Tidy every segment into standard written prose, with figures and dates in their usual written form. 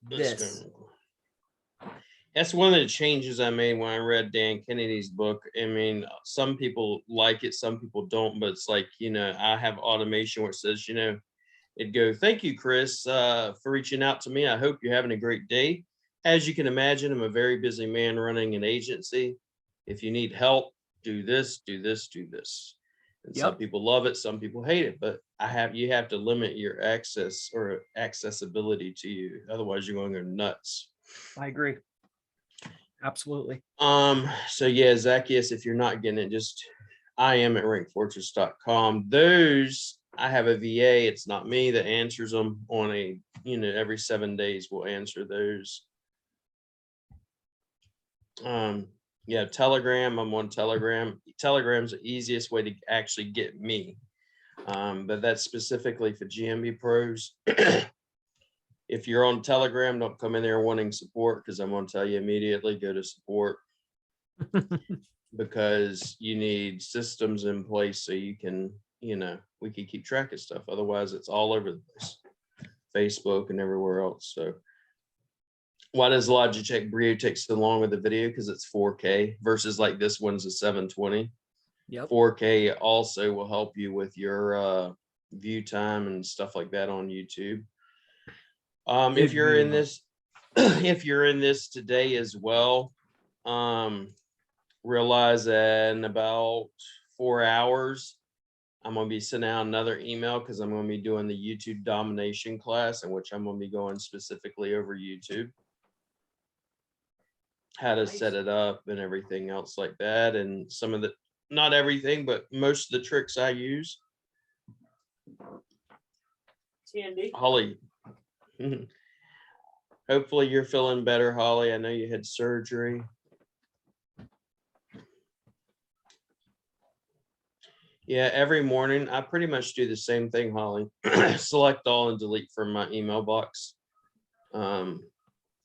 this. That's one of the changes I made when I read Dan Kennedy's book. I mean, some people like it, some people don't, but it's like, I have automation where it says, it'd go, thank you, Chris, for reaching out to me. I hope you're having a great day. As you can imagine, I'm a very busy man running an agency. If you need help, do this, do this, do this. And some people love it, some people hate it, but you have to limit your access or accessibility to you. Otherwise, you're going to go nuts. I agree. Absolutely. So yeah, Zacchaeus, if you're not getting it, just I am at rankfortress.com. Those I have a VA, it's not me that answers them on a, every 7 days we'll answer those. Yeah, Telegram, I'm on Telegram. Telegram's the easiest way to actually get me. But that's specifically for GMB pros. If you're on Telegram, don't come in there wanting support, because I'm going to tell you immediately, go to support. Because you need systems in place so you can, we can keep track of stuff. Otherwise, it's all over the place, Facebook and everywhere else. So why does Logitech Brio take so long with the video? Because it's 4K versus like this one's a 720. 4K also will help you with your view time and stuff like that on YouTube. If you're in this, if you're in this today as well, realize that in about 4 hours, I'm going to be sending out another email, because I'm going to be doing the YouTube domination class, in which I'm going to be going specifically over YouTube, how to set it up and everything else like that. And some of the, not everything, but most of the tricks I use. Holly, hopefully you're feeling better, Holly. I know you had surgery. Yeah, every morning I pretty much do the same thing, Holly. Select all and delete from my email box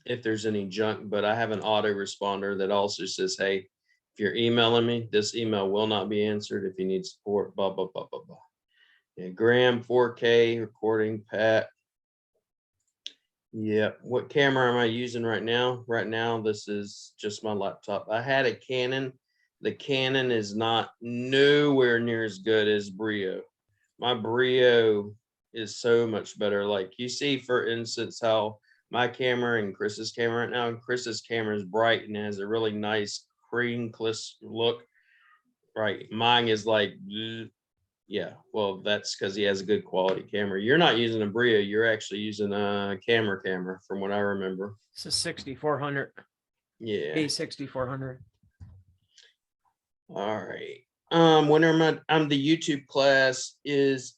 if there's any junk, but I have an autoresponder that also says, hey, if you're emailing me, this email will not be answered. If you need support, blah, blah, blah, blah, blah. Yeah, Graham, 4K recording, Pat. Yeah, what camera am I using right now? Right now, this is just my laptop. I had a Canon. The Canon is not nowhere near as good as Brio. My Brio is so much better. Like you see, for instance, how my camera and Chris's camera right now, Chris's camera is bright and has a really nice cream crisp look. Right. Mine is like, yeah, well, that's because he has a good quality camera. You're not using a Brio. You're actually using a camera from what I remember. It's a 6400. Yeah. A6400. All right. When I'm the YouTube class is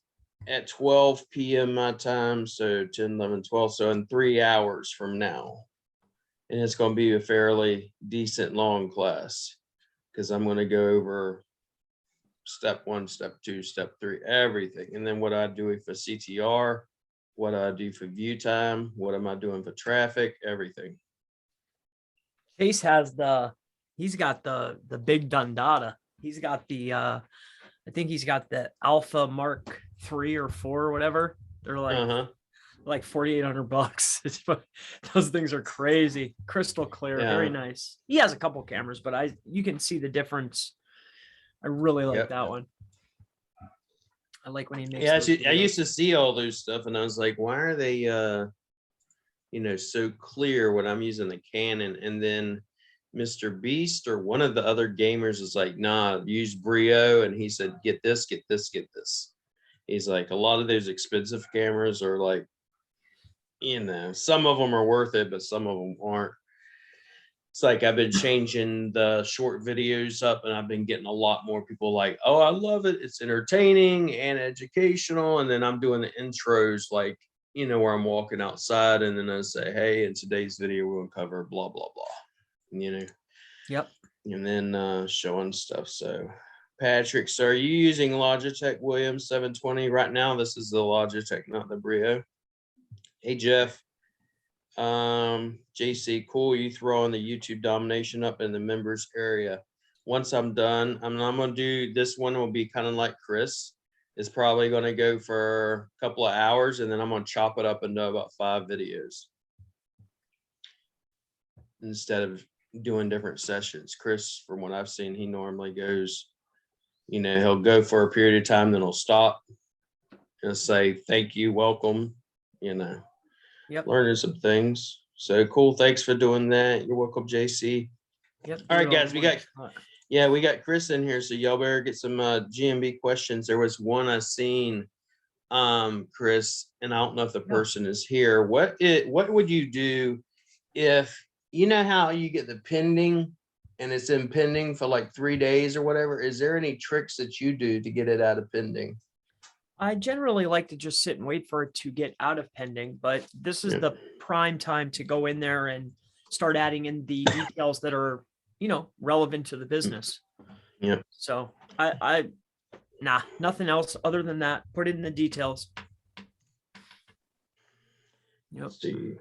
at 12 p.m. my time, so 10, 11, 12, so in 3 hours from now. And it's going to be a fairly decent long class, because I'm going to go over step 1, step 2, step 3, everything. And then what I do for CTR, what I do for view time, what am I doing for traffic, everything. Chase has he's got the big Dundada. He's got the I think he's got the Alpha Mark 3 or 4 or whatever. They're like $4,800. Those things are crazy, crystal clear, very nice. He has a couple cameras, but you can see the difference. I really like that one. I like when he makes. Yeah, I used to see all those stuff, and I was like, why are they so clear when I'm using the Canon? And then Mr. Beast or one of the other gamers is like, nah, use Brio. And he said, get this, get this, get this. He's like, a lot of those expensive cameras are like, some of them are worth it, but some of them aren't. It's like I've been changing the short videos up, and I've been getting a lot more people like, oh, I love it. It's entertaining and educational. And then I'm doing the intros, like, where I'm walking outside, and then I say, hey, in today's video, we're going to cover blah, blah, blah, Yep. And then showing stuff. So Patrick, so are you using Logitech Williams 720 right now? This is the Logitech, not the Brio. Hey, Jeff. JC, cool. You throw in the YouTube domination up in the members area. Once I'm done, I'm going to do this one. Will be kind of like Chris. It's probably going to go for a couple of hours, and then I'm going to chop it up into about 5 videos. instead of doing different sessions. Chris, from what I've seen, he normally goes, he'll go for a period of time, then he'll stop and say, thank you, welcome, Yep. learning some things. So cool. Thanks for doing that. You're welcome, JC. Yep. All right, guys, we got Chris in here. So y'all better get some GMB questions. There was one I seen, Chris, and I don't know if the person is here. What would you do if, how you get the pending and it's in pending for like 3 days or whatever? Is there any tricks that you do to get it out of pending? I generally like to just sit and wait for it to get out of pending, but this is the prime time to go in there and start adding in the details that are, relevant to the business. Yeah. So nothing else other than that. Put it in the details. Yep. Let's see.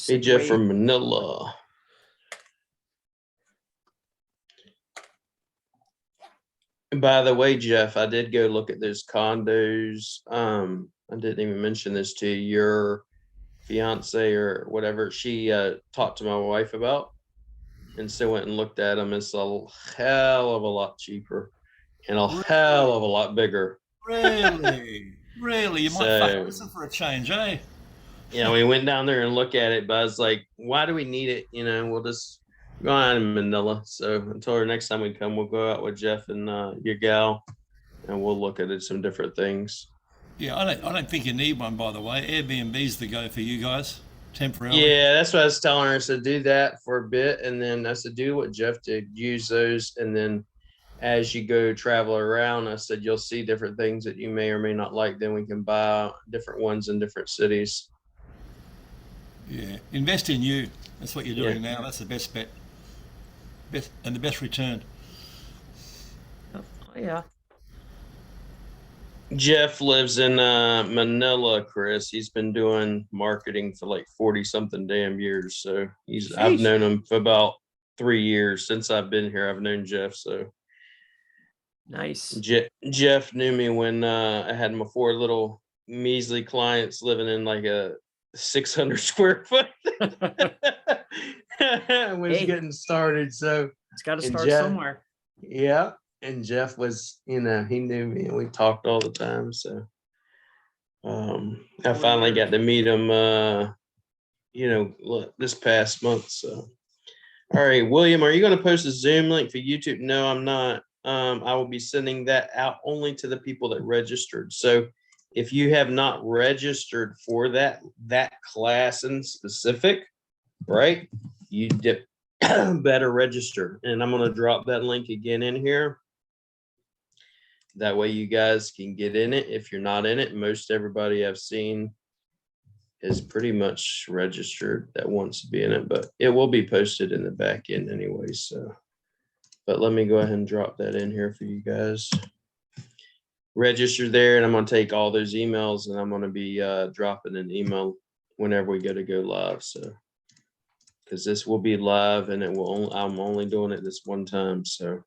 Hey, Jeff from Manila. And by the way, Jeff, I did go look at those condos. I didn't even mention this to your fiance or whatever she talked to my wife about, and so went and looked at them. It's a hell of a lot cheaper and a hell of a lot bigger. Really? You might fucking listen for a change, eh? Yeah, we went down there and looked at it, but I was like, why do we need it? We'll just go on in Manila. So I told her next time we come, we'll go out with Jeff and your gal, and we'll look at some different things. Yeah, I don't think you need one, by the way. Airbnb's the go for you guys, temporarily. Yeah, that's what I was telling her. I said, do that for a bit, and then I said, do what Jeff did, use those, and then as you go travel around, I said, you'll see different things that you may or may not like. Then we can buy different ones in different cities. Yeah, invest in you. That's what you're doing now. That's the best bet, and the best return. Oh, yeah. Jeff lives in Manila, Chris. He's been doing marketing for like 40 something damn years. So I've known him for about 3 years. Since I've been here, I've known Jeff. So nice. Jeff knew me when I had my 4 little measly clients living in like a 600 square foot. Was getting started. So it's got to start somewhere. Yeah. And Jeff was, he knew me and we talked all the time. So I finally got to meet him, this past month. So, all right, William, are you going to post a Zoom link for YouTube? No, I'm not. I will be sending that out only to the people that registered. So if you have not registered for that class in specific, right, you better register. And I'm going to drop that link again in here. That way you guys can get in it. If you're not in it, most everybody I've seen is pretty much registered that wants to be in it, but it will be posted in the back end anyway. So, but let me go ahead and drop that in here for you guys. Register there, and I'm going to take all those emails, and I'm going to be dropping an email whenever we go live. So, because this will be live, and I'm only doing it this one time. So.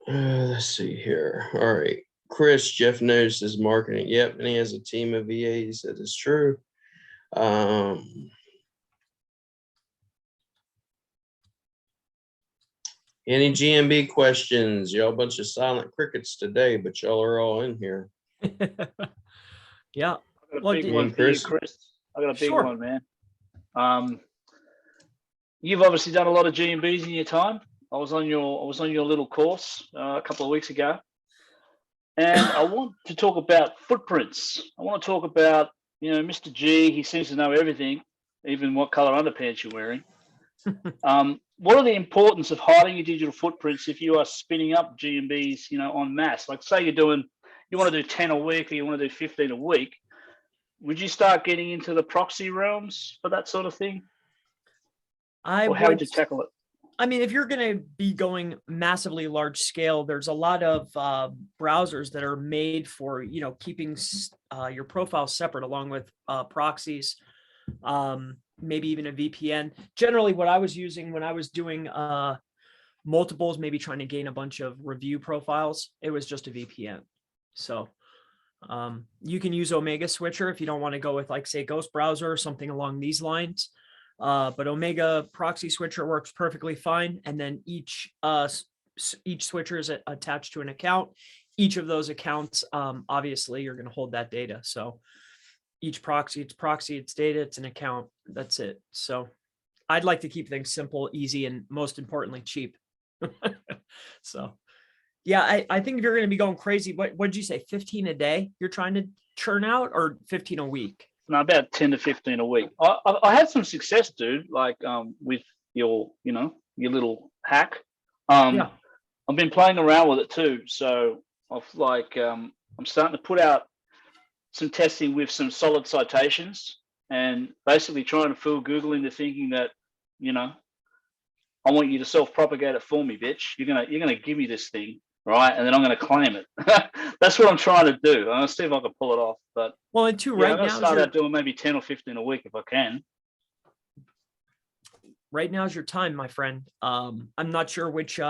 Let's see here. All right. Chris, Jeff knows his marketing. Yep. And he has a team of VAs. That is true. Any GMB questions? Y'all a bunch of silent crickets today, but y'all are all in here. Yeah. I got a big one for you, Chris. I got a big one, man. You've obviously done a lot of GMBs in your time. I was on your little course a couple of weeks ago, and I want to talk about footprints. I want to talk about, Mr. G. He seems to know everything, even what color underpants you're wearing. What are the importance of hiding your digital footprints if you are spinning up GMBs, en masse? Like, say you want to do 10 a week, or you want to do 15 a week. Would you start getting into the proxy realms for that sort of thing? Or how would you tackle it? I mean, if you're going to be going massively large scale, there's a lot of browsers that are made for, keeping your profile separate, along with proxies, maybe even a VPN. Generally, what I was using when I was doing multiples, maybe trying to gain a bunch of review profiles, it was just a VPN. So You can use Omega Switcher if you don't want to go with, like, say, Ghost Browser or something along these lines. But Omega Proxy Switcher works perfectly fine. And then each switcher is attached to an account. Each of those accounts, obviously, you're going to hold that data. So each proxy, it's data, it's an account. That's it. So I'd like to keep things simple, easy, and most importantly, cheap. So yeah, I think if you're going to be going crazy, what did you say? 15 a day you're trying to churn out, or 15 a week? No, about 10 to 15 a week. I had some success, dude, like with your, your little hack. Yeah. I've been playing around with it too. So I've I'm starting to put out some testing with some solid citations and basically trying to fool Google into thinking that, I want you to self-propagate it for me, bitch. You're gonna give me this thing, right? And then I'm gonna claim it. That's what I'm trying to do. I'm gonna see if I can pull it off. But well, and two, yeah, right I'm gonna now start out doing maybe 10 or 15 a week if I can. Right now is your time, my friend. I'm not sure which.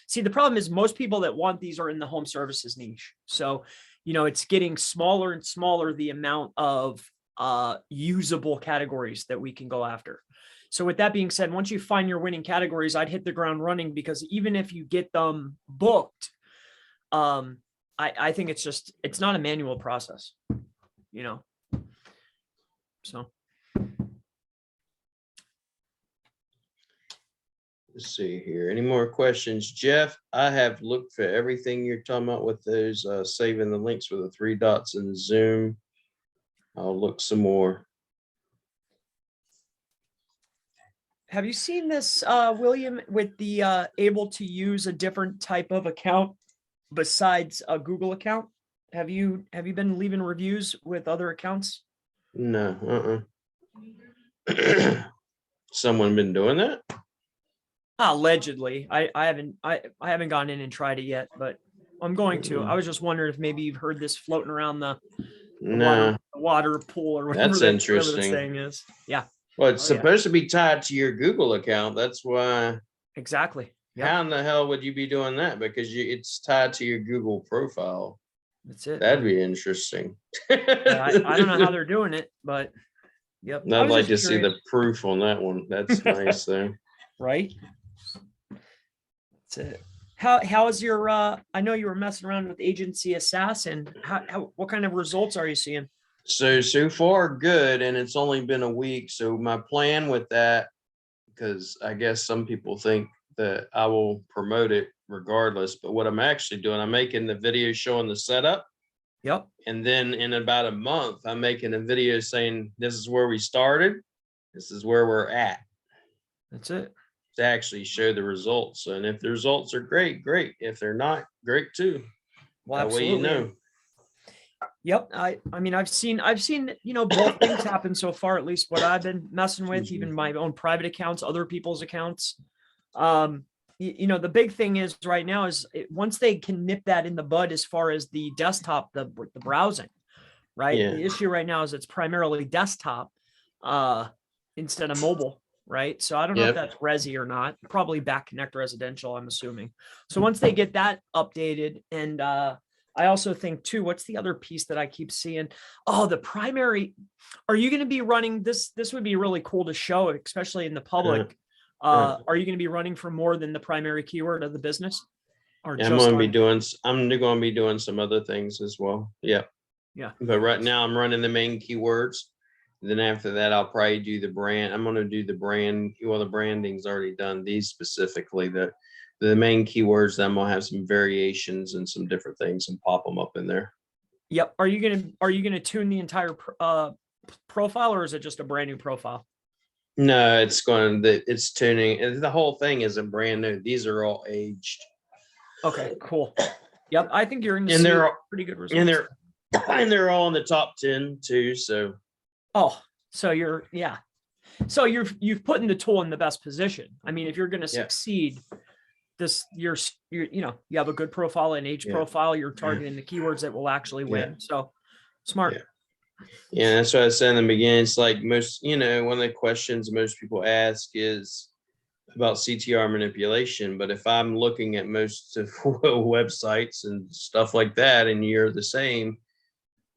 See, the problem is most people that want these are in the home services niche. So, it's getting smaller and smaller, the amount of usable categories that we can go after. So with that being said, once you find your winning categories, I'd hit the ground running, because even if you get them booked, I think it's not a manual process, so. Let's see here. Any more questions? Jeff, I have looked for everything you're talking about with those saving the links with the 3 dots in Zoom. I'll look some more. Have you seen this, William, with the able to use a different type of account besides a Google account? Have you been leaving reviews with other accounts? No. Someone been doing that? Allegedly. I haven't gone in and tried it yet, but I'm going to. I was just wondering if maybe you've heard this floating around the water pool or whatever. That's interesting. Whatever this thing is. Yeah. Well, it's supposed to be tied to your Google account. That's why. Exactly. Yep. How in the hell would you be doing that? Because it's tied to your Google profile. That's it. That'd be interesting. Yeah, I don't know how they're doing it, but yep. I'd like to see the proof on that one. That's nice though. Right. That's it. How is your I know you were messing around with Agency Assassin. What kind of results are you seeing? So far good, and it's only been a week. So my plan with that, because I guess some people think that I will promote it regardless, but what I'm actually doing, I'm making the video showing the setup. Yep. And then in about a month, I'm making a video saying this is where we started, this is where we're at. That's it. To actually show the results. And if the results are great. If they're not, great too. Well, that absolutely. way you know. Yep. I mean, I've seen, both things happen so far, at least what I've been messing with, even my own private accounts, other people's accounts. The big thing is right now is once they can nip that in the bud, as far as the desktop, the browsing, right? Yeah. The issue right now is it's primarily desktop instead of mobile. Right. So I don't know if that's Resi or not, probably back connect residential, I'm assuming. So once they get that updated, and I also think too, what's the other piece that I keep seeing? Oh, the primary. Are you going to be running this? This would be really cool to show, especially in the public. Are you going to be running for more than the primary keyword of the business? Or I'm going to be doing some other things as well. Yeah. Yeah. But right now I'm running the main keywords. Then after that, I'll probably do the brand. I'm going to do the brand. Well, the branding's already done. These specifically, the main keywords. Then I'm going to have some variations and some different things and pop them up in there. Yep. Are you gonna tune the entire profile, or is it just a brand new profile? No, it's tuning. The whole thing isn't brand new. These are all aged. Okay, cool. Yep. I think you're going to see pretty good results. And they're all in the top 10 too. So. Oh, so you've put in the tool in the best position. I mean, if you're going to succeed, you have a good profile, an age profile. You're targeting the keywords that will actually win. So smart. Yeah, that's what I said in the beginning. It's like most, one of the questions most people ask is about CTR manipulation. But if I'm looking at most of websites and stuff like that, and you're the same,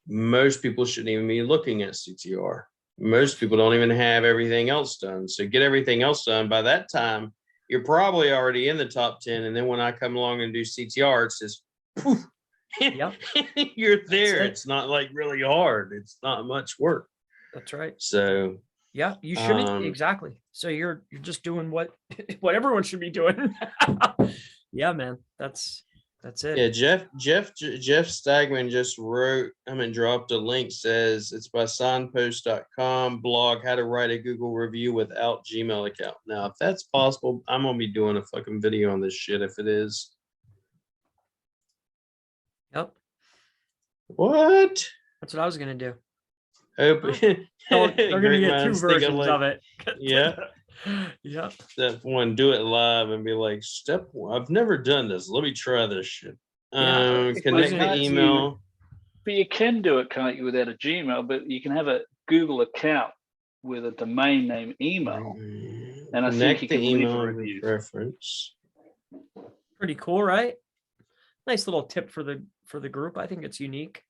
most people shouldn't even be looking at CTR. Most people don't even have everything else done. So get everything else done. By that time, you're probably already in the top 10. And then when I come along and do CTR, it's just poof, Yep. you're there. it. It's not like really hard. It's not much work. That's right. So Yeah, you shouldn't exactly. So you're just doing what everyone should be doing. Yeah, man. That's it. yeah, Jeff Stagman just wrote, dropped a link, says it's by signpost.com blog, how to write a Google review without Gmail account. Now, if that's possible, I'm gonna be doing a fucking video on this shit if it is. Yep. What? That's what I was gonna do. Hope They're gonna great get two minds think versions alike. of it. Yeah. Yep. Step one, do it live and be like, step one, I've never done this. Let me try this shit. Yeah. Connect Wasn't the it email. But you can do it, can't you, without a Gmail? But you can have a Google account with a domain name email, and I think you Connect the can leave a email review. reference. Pretty cool, right? Nice little tip for the group. I think it's unique.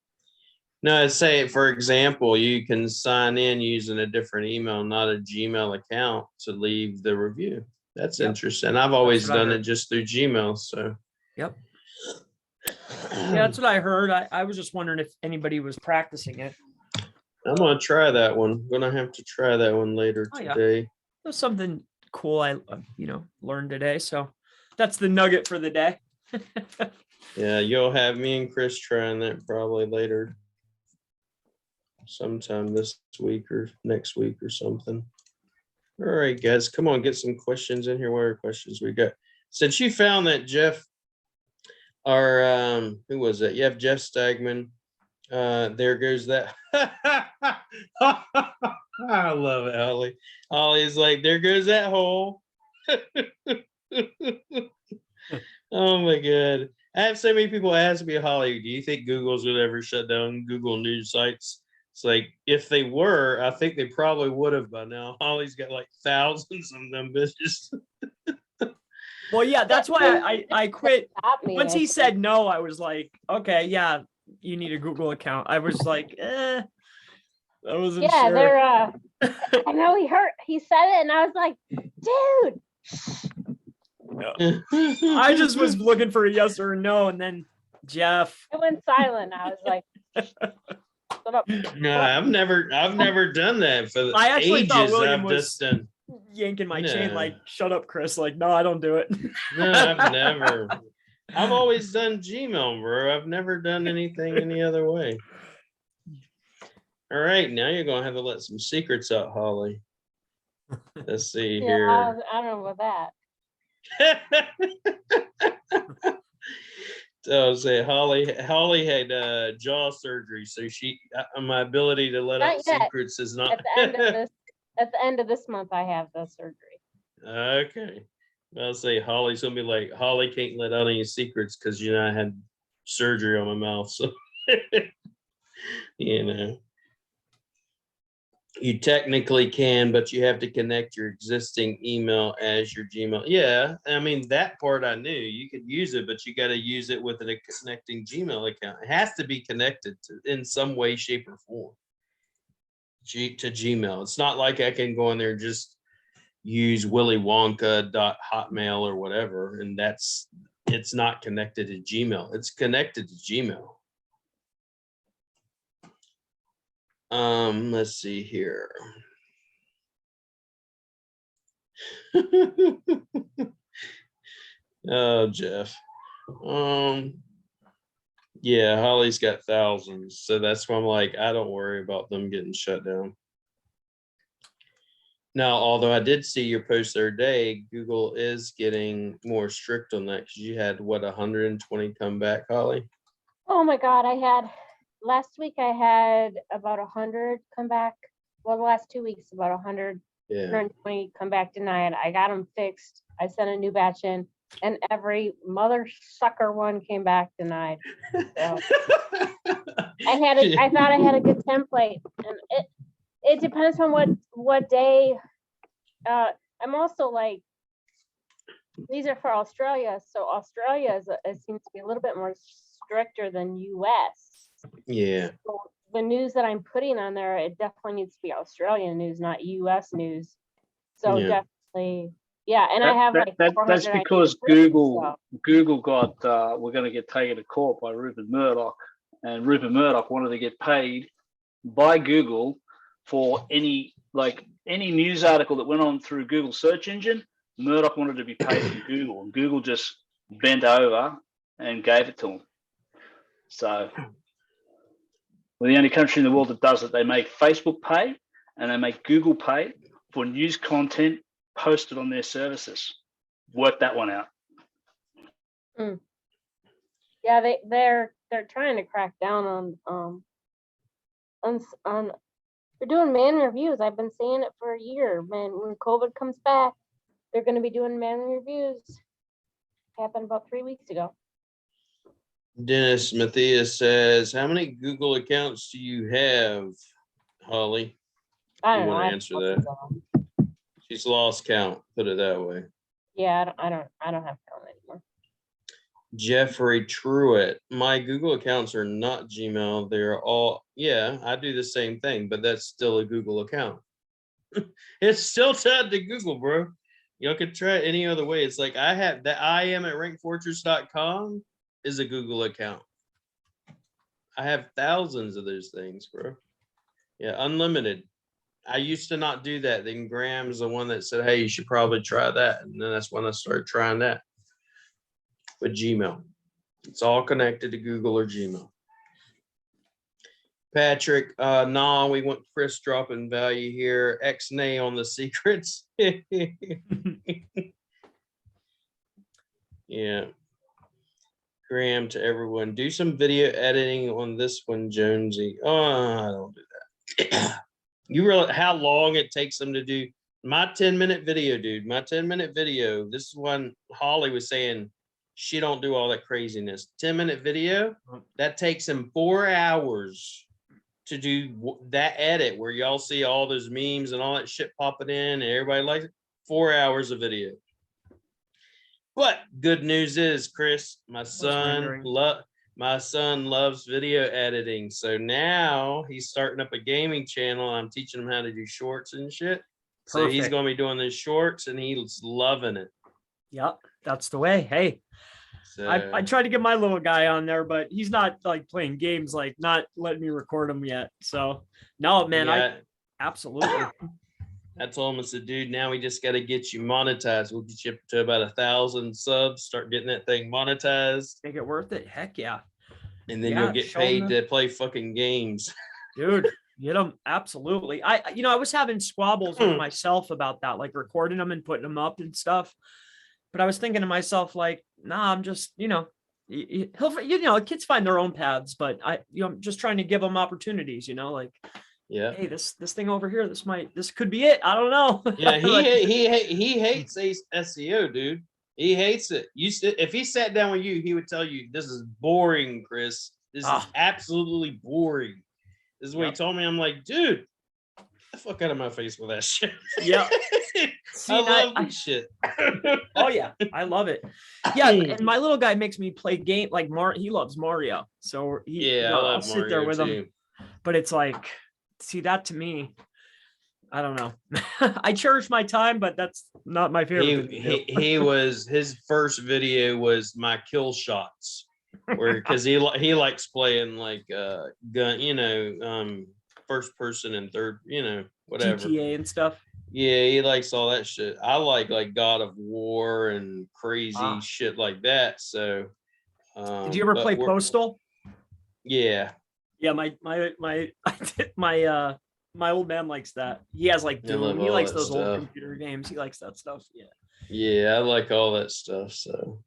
No, say for example, you can sign in using a different email, not a Gmail account, to leave the review. That's Yep. interesting. I've always what I done it heard. just through Gmail. So Yep. Yeah, that's what I heard. I was just wondering if anybody was practicing it. I'm gonna try that one. I'm gonna have to try that one later Oh, yeah. today. It was something cool I learned today. So that's the nugget for the day. Yeah, you'll have me and Chris trying that probably later, sometime this week or next week or something. All right, guys, come on, get some questions in here. What are questions we got? Since you found that Jeff, or who was that? You have Jeff Stagman. There goes that. I love it, Holly. Holly's like, there goes that hole. Oh my God. I have so many people ask me, Holly, do you think Google's would ever shut down Google news sites? It's like, if they were, I think they probably would have by now. Holly's got like thousands of them bitches. Well, yeah, that's why I quit. Once he said no, I was like, okay, yeah, you need a Google account. I was like, I wasn't sure. They're I know he said it and I was like, dude. I just was looking for a yes or a no, and then Jeff. I went silent. I was like, shut up. No, I've never done that for I actually ages. thought William I've was just done. yanking my No. chain, like, shut up, Chris. Like, no, I don't do it. No, I've never. I've always done Gmail, bro. I've never done anything any other way. All right, now you're gonna have to let some secrets out, Holly. Let's see here. I don't know about that. So say Holly had jaw surgery, so she my ability to let out secrets is not. At the end of this month, I have the surgery. Okay. I'll say Holly's gonna be like, Holly can't let out any secrets because I had surgery on my mouth. So you technically can, but you have to connect your existing email as your Gmail. Yeah, I mean, that part I knew. You could use it, but you got to use it with a connecting Gmail account. It has to be connected to in some way, shape, or form to Gmail. It's not like I can go in there and just use willywonka.hotmail or whatever, and it's not connected to Gmail. It's connected to Gmail. Let's see here. Oh, Jeff. Yeah, Holly's got thousands, so that's why I'm like, I don't worry about them getting shut down. Now, although I did see your post the other day, Google is getting more strict on that because you had 120 come back, Holly? Oh my God, last week I had about 100 come back. Well, the last 2 weeks, about 100, 120 come back denied. I got them fixed. I sent a new batch in, and every mother sucker one came back denied. So I thought I had a good template, and it depends on what day. I'm also like, these are for Australia, so Australia it seems to be a little bit more stricter than US. Yeah. So the news that I'm putting on there, it definitely needs to be Australian news, not US news. So Yeah. definitely, yeah. And I have like that's 400 because ideas, Google got we're going to get taken to court by Rupert Murdoch, and Rupert Murdoch wanted to get paid by Google for any news article that went on through Google search engine. Murdoch wanted to be paid from Google, and Google just bent over and gave it to him. So we're the only country in the world that does it. They make Facebook pay and they make Google pay for news content posted on their services. Work that one out. Yeah, they're trying to crack down on they're doing man reviews. I've been saying it for a year, man. When COVID comes back, they're going to be doing man reviews. Happened about 3 weeks ago. Dennis Matthias says, how many Google accounts do you have, Holly? I don't know. Want I to answer that? She's lost count. Put it that way. Yeah, I don't have count anymore. Jeffrey Truitt, my Google accounts are not Gmail. They're all, yeah, I do the same thing, but that's still a Google account. It's still tied to Google, bro. Y'all could try it any other way. It's like I have that I am at rankfortress.com is a Google account. I have thousands of those things, bro. Yeah, unlimited. I used to not do that. Then Graham's the one that said, hey, you should probably try that. And then that's when I started trying that with Gmail. It's all connected to Google or Gmail. Patrick, nah, we want Chris dropping value here. X-nay on the secrets. Yeah. Graham to everyone. Do some video editing on this one, Jonesy. Oh, I don't do that. You realize how long it takes them to do my 10-minute video, dude. My 10-minute video. This is when Holly was saying she don't do all that craziness. 10-minute video, that takes him 4 hours to do that edit where y'all see all those memes and all that shit popping in and everybody likes it. 4 hours of video. But good news is, Chris, my son loves video editing. So now he's starting up a gaming channel. I'm teaching him how to do shorts and shit. So Perfect. he's going to be doing these shorts and he's loving it. Yep, that's the way. Hey, so, I tried to get my little guy on there, but he's not like playing games, like not letting me record him yet. So no, man, yeah, I absolutely. I told him, I said, dude, now we just got to get you monetized. We'll get you up to about 1,000 subs, start getting that thing monetized. Make it worth it. Heck yeah. And then you'll get paid to play fucking games. Dude, get them. Absolutely. I was having squabbles with myself about that, like recording them and putting them up and stuff. But I was thinking to myself, like, nah, I'm just, kids find their own paths, but I'm just trying to give them opportunities, like, yeah, hey, this thing over here, this could be it. I don't know. Yeah, he hates SEO, dude. He hates it. If he sat down with you, he would tell you, this is boring, Chris. This is absolutely boring. This is what he told me. I'm like, dude, get the fuck out of my face with that shit. Yeah. See, I love that shit. Oh yeah, I love it. Yeah, and my little guy makes me play game like he loves Mario. So I'll sit there with him. But it's like, see, that to me, I don't know. I cherish my time, but that's not my favorite. His first video was my kill shots, because he likes playing like gun, first person and third, whatever GTA and stuff. Yeah, he likes all that shit. I like God of War and crazy shit like that. So, did you ever play Postal? Yeah. Yeah, my old man likes that. He has like Doom. He likes those old computer games. He likes that stuff. Yeah. Yeah, I like all that stuff. So,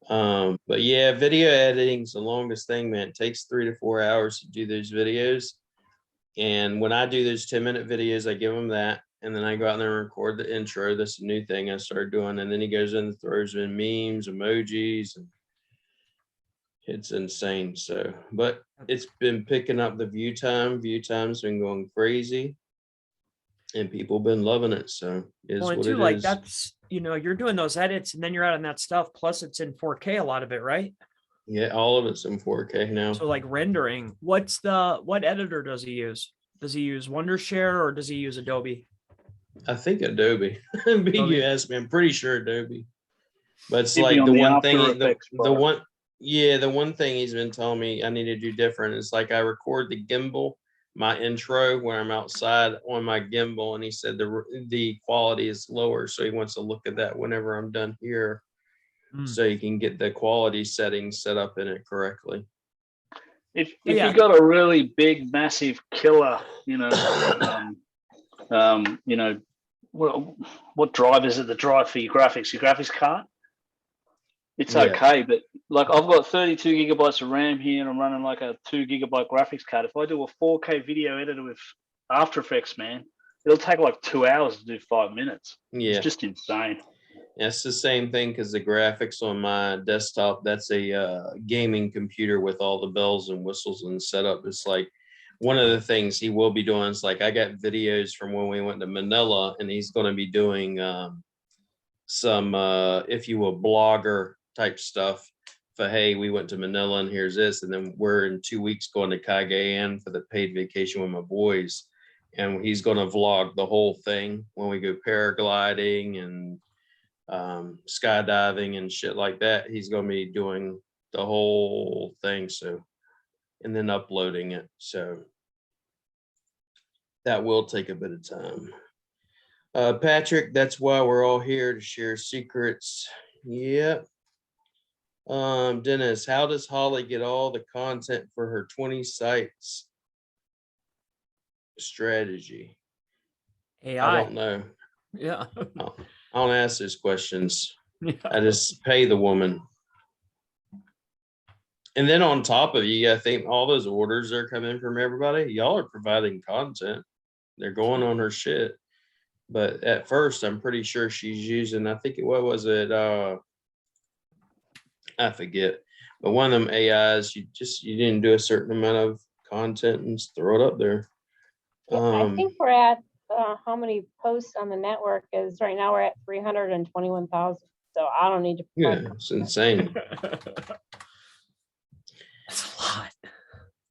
but yeah, video editing's the longest thing, man. It takes 3 to 4 hours to do those videos. And when I do those 10-minute videos, I give him that. And then I go out there and record the intro. That's a new thing I started doing. And then he goes in and throws in memes, emojis, and it's insane. So, but it's been picking up the view time. View time's been going crazy, and people been loving it. So, like that's you're doing those edits, and then you're adding that stuff. Plus, it's in 4K. A lot of it, right? Yeah, all of it's in 4K now. So like rendering, what editor does he use? Does he use Wondershare or does he use Adobe? I think Adobe. You asked me, I'm pretty sure Adobe. But it's like the one thing, the one thing he's been telling me I need to do different is like I record the gimbal, my intro when I'm outside on my gimbal, and he said the quality is lower, so he wants to look at that whenever I'm done here, so you can get the quality settings set up in it correctly. If you got a really big, massive killer, what drive is it? The drive for your graphics card. It's okay, but like I've got 32 gigabytes of RAM here, and I'm running like a 2 gigabyte graphics card. If I do a 4K video editor with After Effects, man, it'll take like 2 hours to do 5 minutes. Yeah, it's just insane. It's the same thing because the graphics on my desktop, that's a gaming computer with all the bells and whistles and setup. It's like one of the things he will be doing is like I got videos from when we went to Manila, and he's going to be doing some, if you will, blogger type stuff for, hey, we went to Manila and here's this. And then we're in 2 weeks going to Cagayan for the paid vacation with my boys. And he's going to vlog the whole thing when we go paragliding and skydiving and shit like that. He's going to be doing the whole thing. So, and then uploading it. So that will take a bit of time. Patrick, that's why we're all here, to share secrets. Yep. Dennis, how does Holly get all the content for her 20 sites strategy? AI. I don't know. Yeah. I don't ask those questions. Yeah. I just pay the woman. And then on top of you, I think all those orders are coming from everybody. Y'all are providing content. They're going on her shit. But at first, I'm pretty sure she's using, I think, what was it? I forget. But one of them AIs, you didn't do a certain amount of content and just throw it up there. I think we're at how many posts on the network is right now? We're at 321,000. So I don't need to. Yeah, it's insane. That's a lot.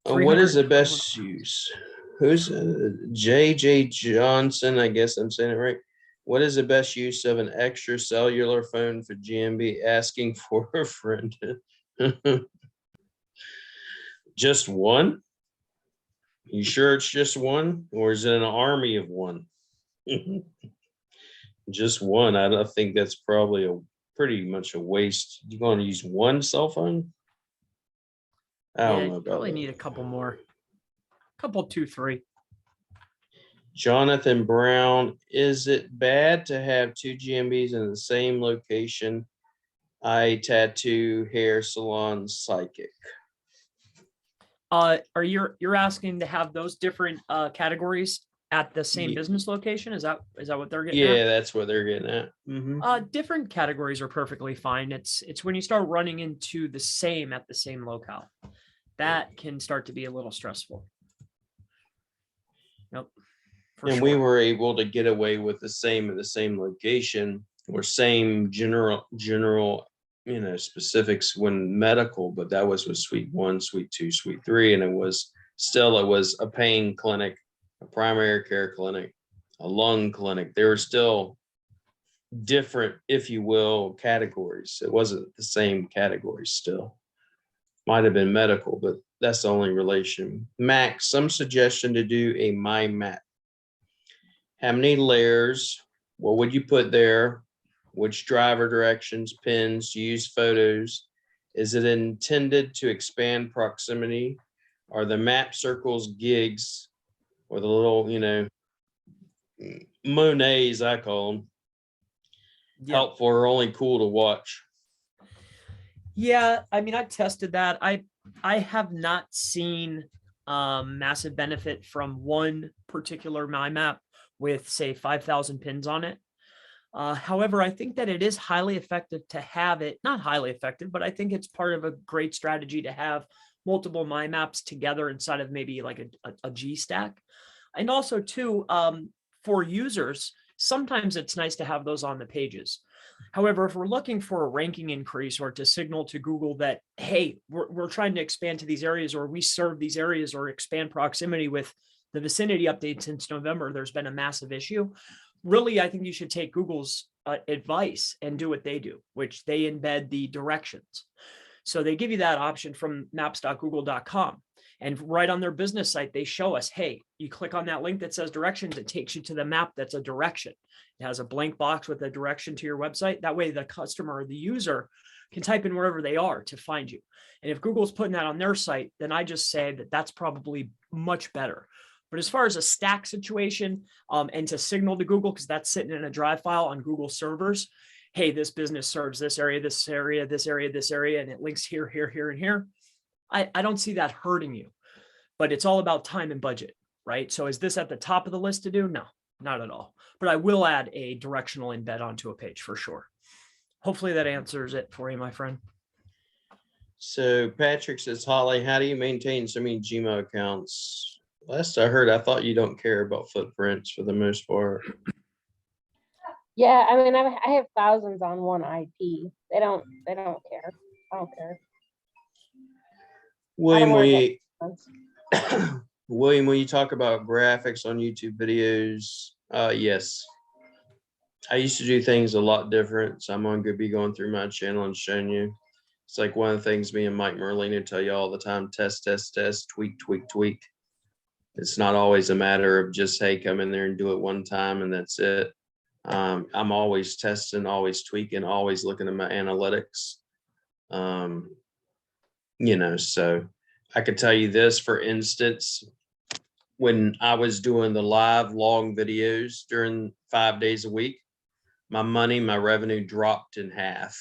What is the best use? Who's JJ Johnson? I guess I'm saying it right. What is the best use of an extra cellular phone for GMB? Asking for a friend. Just one? You sure it's just one? Or is it an army of one? Just one. I think that's probably pretty much a waste. You're going to use one cell phone? I don't know about probably that. Need a couple more. Couple, 2, 3. Jonathan Brown, is it bad to have 2 GMBs in the same location? Eye tattoo, hair salon, psychic. You're asking to have those different categories at the same business location? Is that what they're getting at? Yeah, that's what they're getting at. Mm-hmm. Different categories are perfectly fine. It's when you start running into the same at the same locale that can start to be a little stressful. Yep. And we were able to get away with the same at the same location or same general, specifics when medical, but that was with suite 1, suite 2, suite 3. And it was a pain clinic, a primary care clinic, a lung clinic. They were still different, if you will, categories. It wasn't the same category still. Might have been medical, but that's the only relation. Max, some suggestion to do a My Map. How many layers? What would you put there? Which driver directions, pins, use photos? Is it intended to expand proximity? Are the map circles gigs or the little, Monets, I call them, helpful or only cool to watch? Yeah, I mean, I tested that. I have not seen massive benefit from one particular My Map with, say, 5,000 pins on it. However, I think that it is highly effective to have it, not highly effective, but I think it's part of a great strategy to have multiple My Maps together inside of maybe like a G stack. And also too, for users, sometimes it's nice to have those on the pages. However, if we're looking for a ranking increase or to signal to Google that, hey, we're trying to expand to these areas, or we serve these areas, or expand proximity with the vicinity update since November, there's been a massive issue. Really, I think you should take Google's advice and do what they do, which they embed the directions. So they give you that option from maps.google.com. And right on their business site, they show us, hey, you click on that link that says directions, it takes you to the map that's a direction. It has a blank box with a direction to your website. That way the customer or the user can type in wherever they are to find you. And if Google's putting that on their site, then I just say that that's probably much better. But as far as a stack situation and to signal to Google, because that's sitting in a drive file on Google servers, hey, this business serves this area, this area, this area, this area, and it links here, here, here, and here. I don't see that hurting you, but it's all about time and budget, right? So is this at the top of the list to do? No, not at all. But I will add a directional embed onto a page for sure. Hopefully that answers it for you, my friend. So Patrick says, Holly, how do you maintain so many Gmail accounts? Last I heard, I thought you don't care about footprints for the most part. Yeah, I mean, I have thousands on one IP. They don't care. I don't care. William, Ones. William, when you talk about graphics on YouTube videos, yes. I used to do things a lot different. So I'm going to be going through my channel and showing you. It's like one of the things me and Mike Merlino tell you all the time, test, test, test, tweak, tweak, tweak. It's not always a matter of just, hey, come in there and do it one time and that's it. I'm always testing, always tweaking, always looking at my analytics. You know, so I could tell you this, for instance, when I was doing the live long videos during 5 days a week, my revenue dropped in half.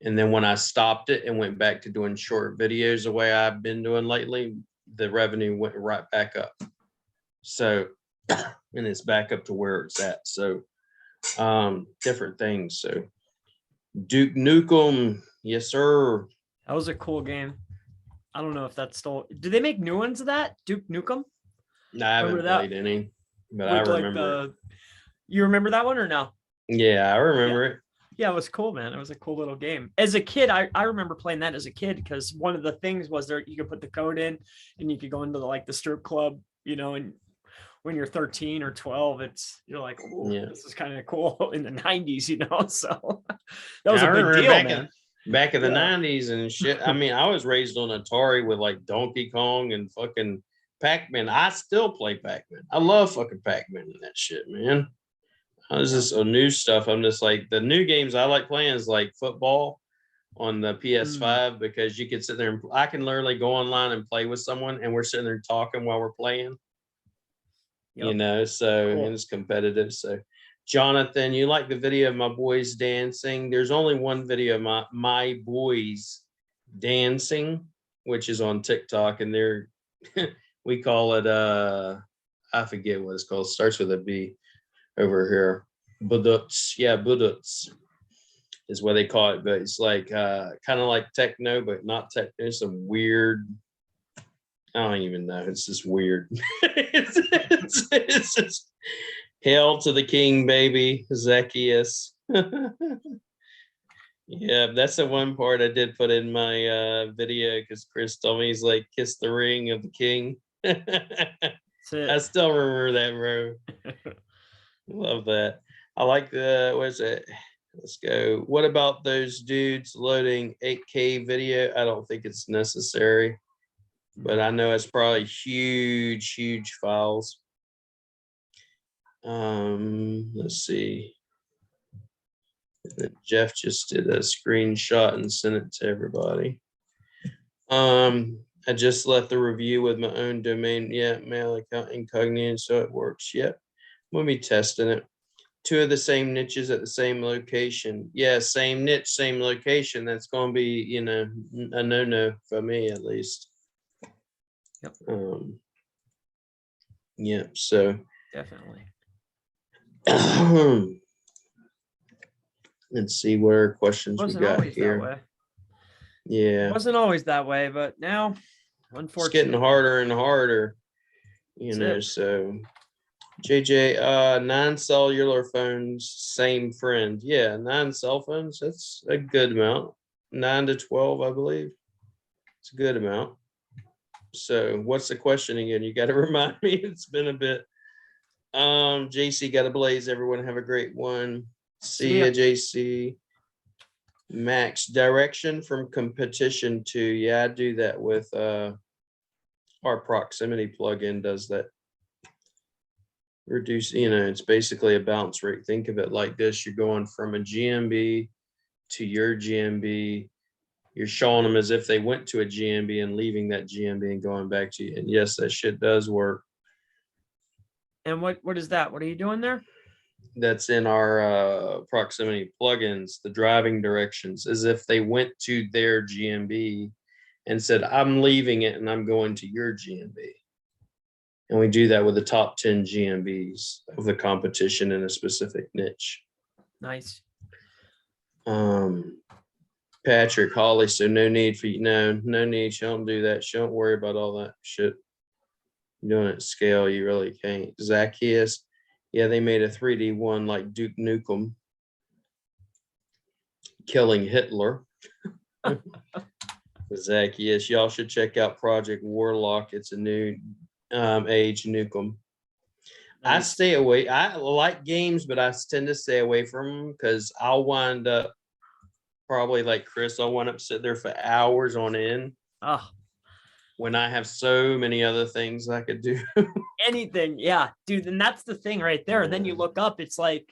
And then when I stopped it and went back to doing short videos the way I've been doing lately, the revenue went right back up. So, and it's back up to where it's at. So, different things. So, Duke Nukem, yes, sir. That was a cool game. I don't know if that's still. Do they make new ones of that? Duke Nukem? No, I haven't played any, but I remember. You remember that one or no? Yeah, I remember it. Yeah, it was cool, man. It was a cool little game. As a kid, I remember playing that as a kid because one of the things was there you could put the code in and you could go into the strip club, you know, and when you're 13 or 12, you're like, oh, yeah, this is kind of cool in the 90s, you know. So that was a big deal, man. Back in the 90s and shit. I mean, I was raised on Atari with like Donkey Kong and fucking Pac-Man. I still play Pac-Man. I love fucking Pac-Man and that shit, man. This is a new stuff. I'm just like, the new games I like playing is like football on the PS5 because you can sit there and I can literally go online and play with someone and we're sitting there talking while we're playing. Yep. You know, so cool. And it's competitive. So Jonathan, you like the video of my boys dancing? There's only one video of my boys dancing, which is on TikTok, and they're we call it I forget what it's called. It starts with a B over here. Buduts. Yeah, buduts is what they call it, but it's like kind of like techno, but not techno. It's a weird. I don't even know. It's just weird. it's just hail to the king, baby, Zacchaeus. Yeah, that's the one part I did put in my video because Chris told me he's like, kiss the ring of the king. I still remember that, bro. Love that. I like what's it? Let's go. What about those dudes loading 8K video? I don't think it's necessary, but I know it's probably huge files. Let's see. Jeff just did a screenshot and sent it to everybody. I just left the review with my own domain. Yeah, mail account incognito, so it works. Yep. We'll be testing it. 2 of the same niches at the same location. Yeah, same niche, same location. That's going to be, you know, a no-no for me at least. Yep. Yeah, so. Definitely. Let's see what other questions we got here. Yeah. It wasn't always that way, but now, unfortunately. It's getting harder and harder, you know, so. JJ, 9 cellular phones, same friend. Yeah, 9 cell phones. That's a good amount. 9 to 12, I believe. It's a good amount. So what's the question again? You got to remind me. It's been a bit. JC got a blaze. Everyone have a great one. See ya, JC. Max, direction from competition to, yeah, I do that with our proximity plugin does that. Reduce, it's basically a bounce rate. Think of it like this. You're going from a GMB to your GMB. You're showing them as if they went to a GMB and leaving that GMB and going back to you. And yes, that shit does work. And what is that? What are you doing there? That's in our proximity plugins, the driving directions, as if they went to their GMB and said, I'm leaving it and I'm going to your GMB. And we do that with the top 10 GMBs of the competition in a specific niche. Nice. Patrick, Holly, so no need for you. No need. She don't do that. She don't worry about all that shit. You're doing it at scale, you really can't. Zacchaeus, yeah, they made a 3D one like Duke Nukem killing Hitler. Zacchaeus, y'all should check out Project Warlock. It's a new age Nukem. I stay away. I like games, but I tend to stay away from them because I'll wind up probably like Chris. I'll wind up sitting there for hours on end. Oh, when I have so many other things I could do. Anything, yeah, dude. And that's the thing right there. And then you look up, it's like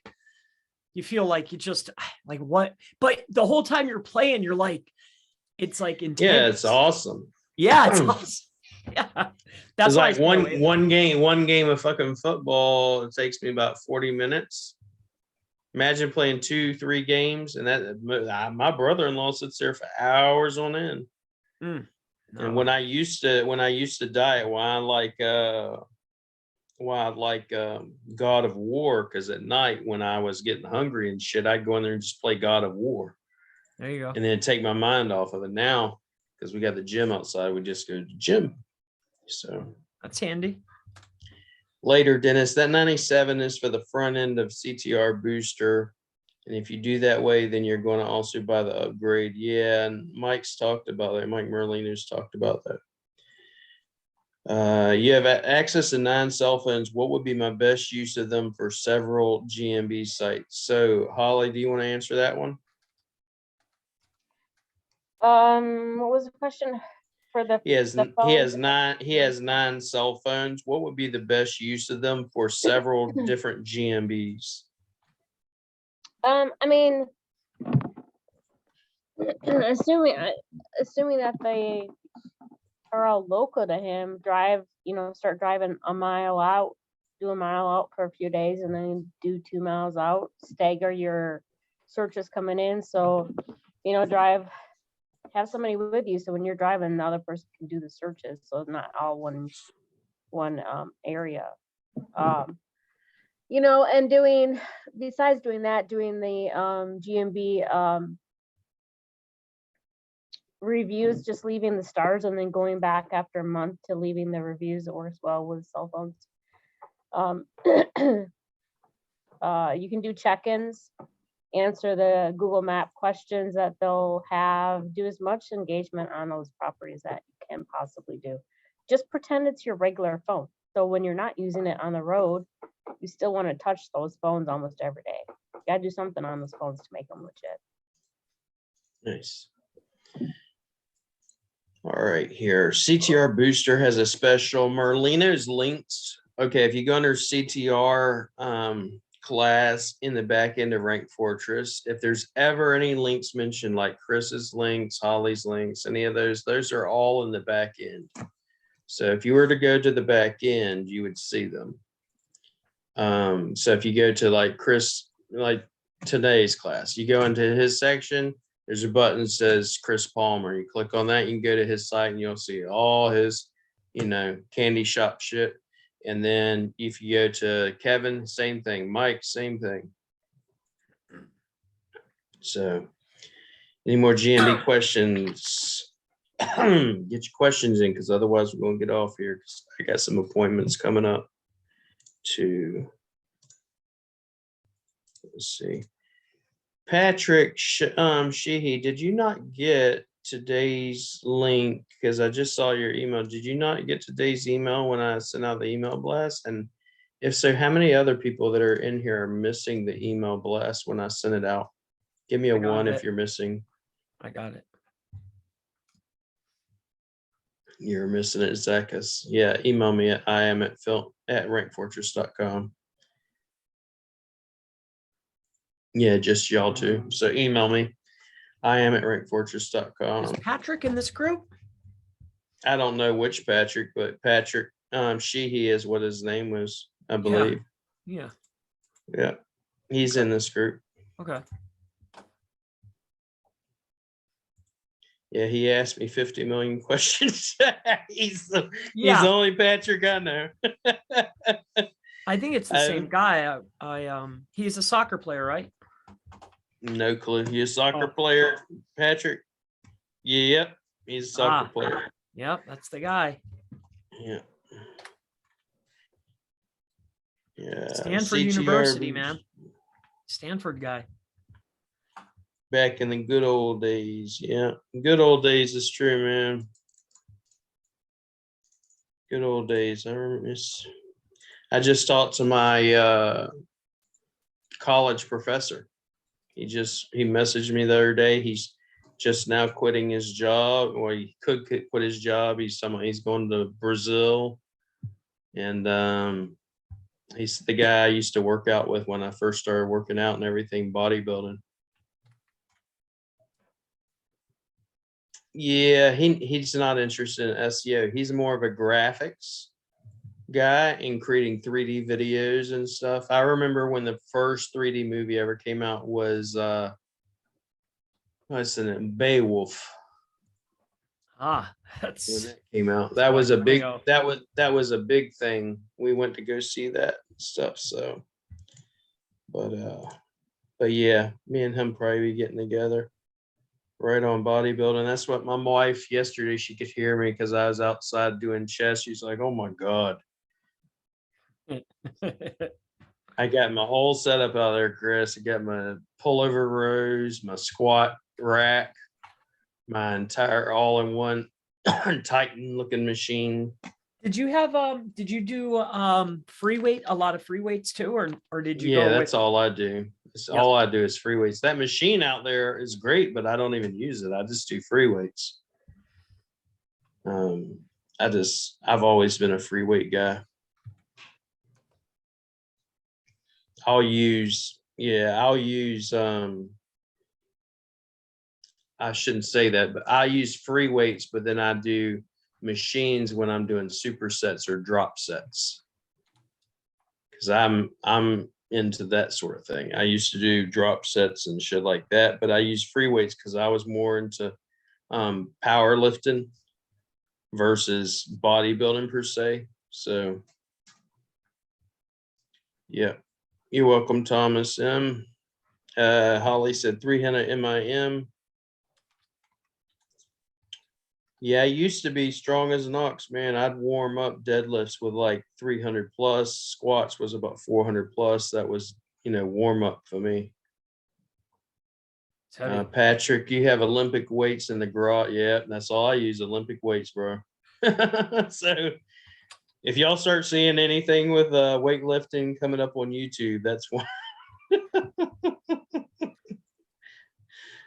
you feel like you just like what? But the whole time you're playing, you're like, it's like intense. Yeah, it's awesome. Yeah, it's awesome. Yeah, that's like one game of fucking football. It takes me about 40 minutes. Imagine playing 2-3 games, and that my brother-in-law sits there for hours on end. No. And when I used to diet, why I like God of War, because at night when I was getting hungry and shit, I'd go in there and just play God of War. There you go. And then take my mind off of it. Now, because we got the gym outside, we just go to the gym. So that's handy. Later, Dennis, that 97 is for the front end of CTR booster. And if you do that way, then you're going to also buy the upgrade. Yeah, and Mike's talked about that. Mike Merlina's talked about that. You have access to 9 cell phones. What would be my best use of them for several GMB sites? So, Holly, do you want to answer that one? What was the question for the? He has 9 cell phones. What would be the best use of them for several different GMBs? I mean, assuming that they are all local to him, start driving a mile out, do a mile out for a few days, and then do 2 miles out, stagger your searches coming in. So, have somebody with you, so when you're driving, the other person can do the searches, so it's not all one area. And besides doing that, doing the GMB reviews, just leaving the stars and then going back after a month to leaving the reviews. It works well with cell phones. You can do check-ins, answer the Google Map questions that they'll have, do as much engagement on those properties that you can possibly do. Just pretend it's your regular phone. So when you're not using it on the road, you still want to touch those phones almost every day. You got to do something on those phones to make them legit. Nice. All right, here. CTR Booster has a special. Merlino's links. Okay, if you go under CTR class in the back end of Rank Fortress, if there's ever any links mentioned, like Chris's links, Holly's links, any of those are all in the back end. So if you were to go to the back end, you would see them. So if you go to like Chris, like today's class, you go into his section, there's a button that says Chris Palmer. You click on that, you can go to his site and you'll see all his, candy shop shit. And then if you go to Kevin, same thing. Mike, same thing. So any more GMB questions? Get your questions in, because otherwise we're going to get off here, because I got some appointments coming up. to, let's see. Patrick Sheehy, did you not get today's link? Because I just saw your email. Did you not get today's email when I sent out the email blast? And if so, how many other people that are in here are missing the email blast when I sent it out? Give me a one if you're missing. I got it. You're missing it, Zacchus. Yeah, email me at iam@rankfortress.com. Yeah, just y'all too. So email me. iam@rankfortress.com. Is Patrick in this group? I don't know which Patrick, but Patrick Sheehy is what his name was, I believe. Yeah. Yeah. He's in this group. Okay. Yeah, he asked me 50 million questions. he's the only Patrick I know. I think it's the same guy. He's a soccer player, right? No clue. He's a soccer player, Patrick. Yep, he's a soccer player. Yep, that's the guy. Yeah. Yeah. Stanford University, man. Stanford guy. Back in the good old days. Yeah. Good old days is true, man. Good old days. I remember this. I just talked to my college professor. He messaged me the other day. He's just now quitting his job, or he could quit his job. He's going to Brazil. And he's the guy I used to work out with when I first started working out and everything, bodybuilding. Yeah, he's not interested in SEO. He's more of a graphics guy in creating 3D videos and stuff. I remember when the first 3D movie ever came out was what's in it? Beowulf. That's when that came out. That was a big that was a big thing. We went to go see that stuff. So but yeah, me and him probably be getting together. Right on bodybuilding. That's what my wife yesterday, she could hear me because I was outside doing chest. She's like, oh my God. I got my whole setup out there, Chris. I got my pullover rows, my squat rack, my entire all-in-one Titan looking machine. Did you do free weight, a lot of free weights too, or did you go that's all I do. All I do is free weights. That machine out there is great, but I don't even use it. I just do free weights. I've always been a free weight guy. I'll use I shouldn't say that, but I use free weights, but then I do machines when I'm doing supersets or drop sets. Because I'm into that sort of thing. I used to do drop sets and shit like that, but I use free weights because I was more into powerlifting versus bodybuilding per se. So yeah, you're welcome, Thomas M. Holly said 300 MIM. Yeah, I used to be strong as an ox, man. I'd warm up deadlifts with like 300 plus. Squats was about 400 plus. That was, warm up for me. Patrick, you have Olympic weights in the garage. Yeah, that's all I use, Olympic weights, bro. So if y'all start seeing anything with weightlifting coming up on YouTube, that's why.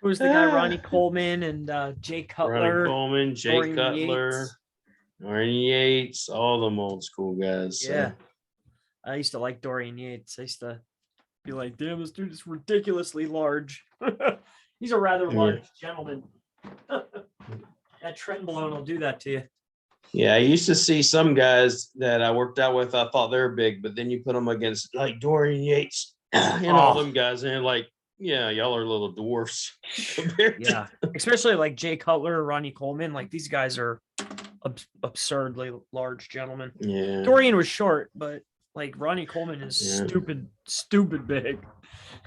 Who's the guy? Ronnie Coleman and Jay Cutler. Ronnie Coleman, Jay Dorian Cutler, Dorian Yates, all them old school guys. Yeah. So. I used to like Dorian Yates. I used to be like, damn, this dude is ridiculously large. He's a rather large gentleman. That trend balloon will do that to you. Yeah, I used to see some guys that I worked out with, I thought they were big, but then you put them against like Dorian Yates and all them guys, and they're like, yeah, y'all are little dwarfs. Yeah, especially like Jay Cutler, Ronnie Coleman. Like these guys are absurdly large gentlemen. Yeah, Dorian was short, but like Ronnie Coleman is stupid big.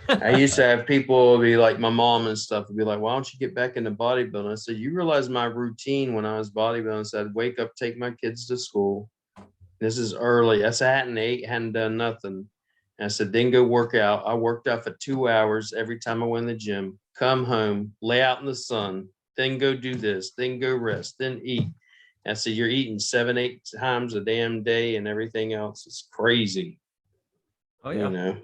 I used to have people be like my mom and stuff would be like, why don't you get back into bodybuilding? I said, you realize my routine when I was bodybuilding, I said, wake up, take my kids to school, This is early. I sat and ate, hadn't done nothing. And I said, then go work out. I worked out for 2 hours every time I went to the gym, come home, lay out in the sun, then go do this, then go rest, then eat. I said, you're eating 7, 8 times a damn day and everything else. It's crazy. Oh yeah. You know.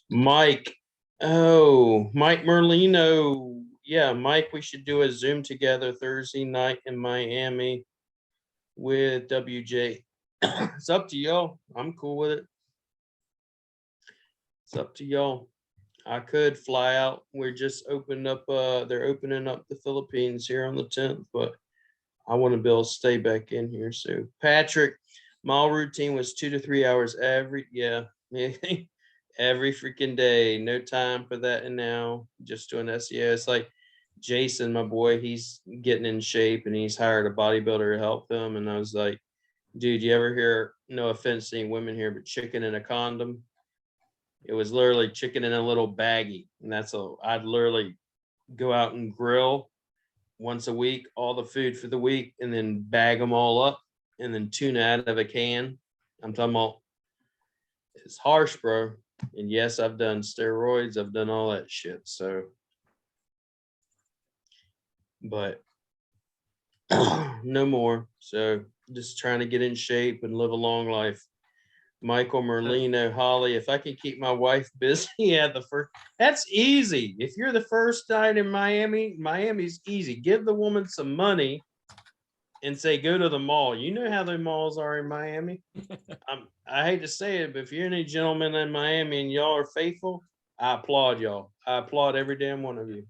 Mike. Oh, Mike Merlino. Yeah, Mike, we should do a Zoom together Thursday night in Miami with WJ. It's up to y'all. I'm cool with it. It's up to y'all. I could fly out. We're just opened up, they're opening up the Philippines here on the 10th, but I want to be able to stay back in here. So Patrick, my routine was 2 to 3 hours every every freaking day. No time for that. And now just doing SEO. It's like Jason, my boy, he's getting in shape and he's hired a bodybuilder to help him. And I was like, dude, you ever hear, no offense to any women here, but chicken in a condom? It was literally chicken in a little baggie. And I'd literally go out and grill once a week, all the food for the week, and then bag them all up and then tuna out of a can. I'm talking about, it's harsh, bro. And yes, I've done steroids. I've done all that shit. So, but no more. So just trying to get in shape and live a long life. Michael Merlino, Holly, if I can keep my wife busy, that's easy. If you're the first night in Miami, Miami's easy. Give the woman some money and say, go to the mall. You know how the malls are in Miami. I hate to say it, but if you're any gentleman in Miami and y'all are faithful, I applaud y'all. I applaud every damn one of you.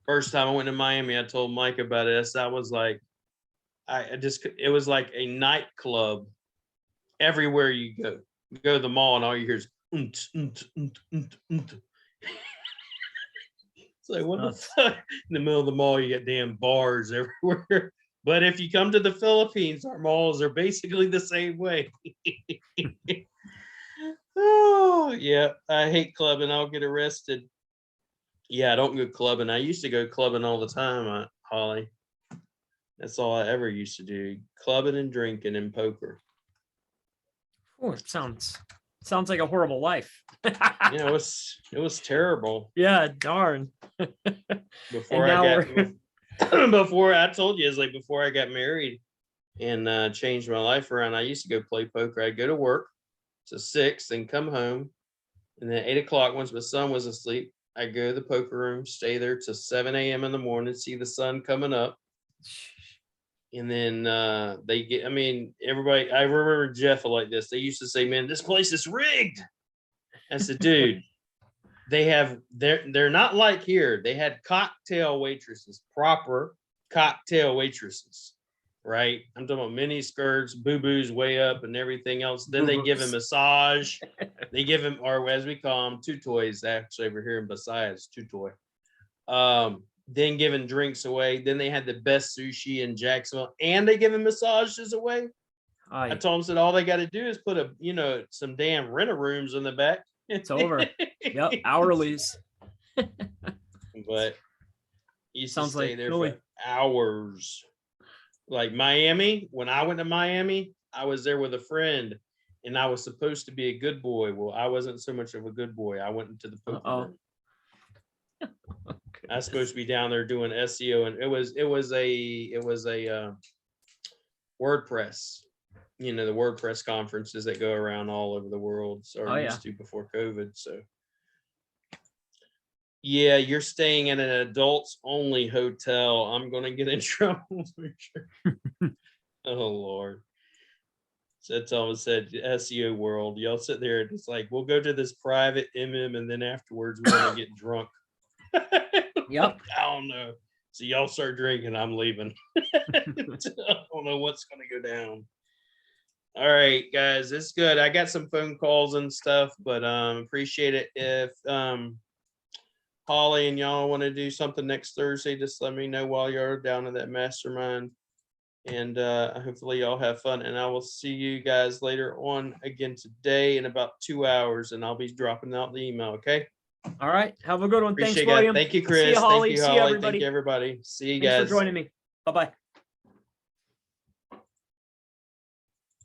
First time I went to Miami, I told Mike about it. I was like, it was like a nightclub. Everywhere you go to the mall and all you hear is It's like, what the fuck? In the middle of the mall, you got damn bars everywhere. But if you come to the Philippines, our malls are basically the same way. Oh, yeah. I hate clubbing. I'll get arrested. Yeah, I don't go clubbing. I used to go clubbing all the time, Holly. That's all I ever used to do. Clubbing and drinking and poker. Oh, it sounds like a horrible life. You know, it was terrible. Yeah, darn. Before I told you, it's like before I got married and changed my life around, I used to go play poker. I'd go to work to 6, then come home, and then 8 o'clock once my son was asleep, I'd go to the poker room, stay there till 7 a.m. in the morning, see the sun coming up. And then everybody, I remember Jeff like this. They used to say, man, this place is rigged. I said, dude, they're not like here. They had cocktail waitresses, proper cocktail waitresses, right? I'm talking about mini skirts, boo-boos way up and everything else. Then they give him massage. They give him, or as we call them, two toys, actually over here in Besides, two toy. Then giving drinks away. Then they had the best sushi in Jacksonville, and they giving massages away. I told them, said all they got to do is put some damn renter rooms in the back. It's over. Yep, hourlies. But you sounds stay like there Philly. for hours. Like Miami, when I went to Miami, I was there with a friend, and I was supposed to be a good boy. Well, I wasn't so much of a good boy. I went into the poker room. I was supposed to be down there doing SEO, and it was a WordPress, the WordPress conferences that go around all over the world. So used to before COVID. So yeah, you're staying in an adults only hotel. I'm gonna get in trouble for sure. Oh Lord. So that's all it said. SEO world. Y'all sit there and it's like, we'll go to this private and then afterwards we're gonna get drunk. Yep. I don't know. So y'all start drinking, I'm leaving. I don't know what's going to go down. All right, guys, it's good. I got some phone calls and stuff, but appreciate it. If Holly and y'all want to do something next Thursday, just let me know while you're down in that mastermind. And hopefully y'all have fun. And I will see you guys later on again today in about 2 hours, and I'll be dropping out the email, okay? All right. Have a good one. Appreciate Thanks, William. Thank you, Chris. See you, Holly. Thank you, See Holly. everybody. Thank you, everybody. See you Thanks guys. for joining me. Bye-bye.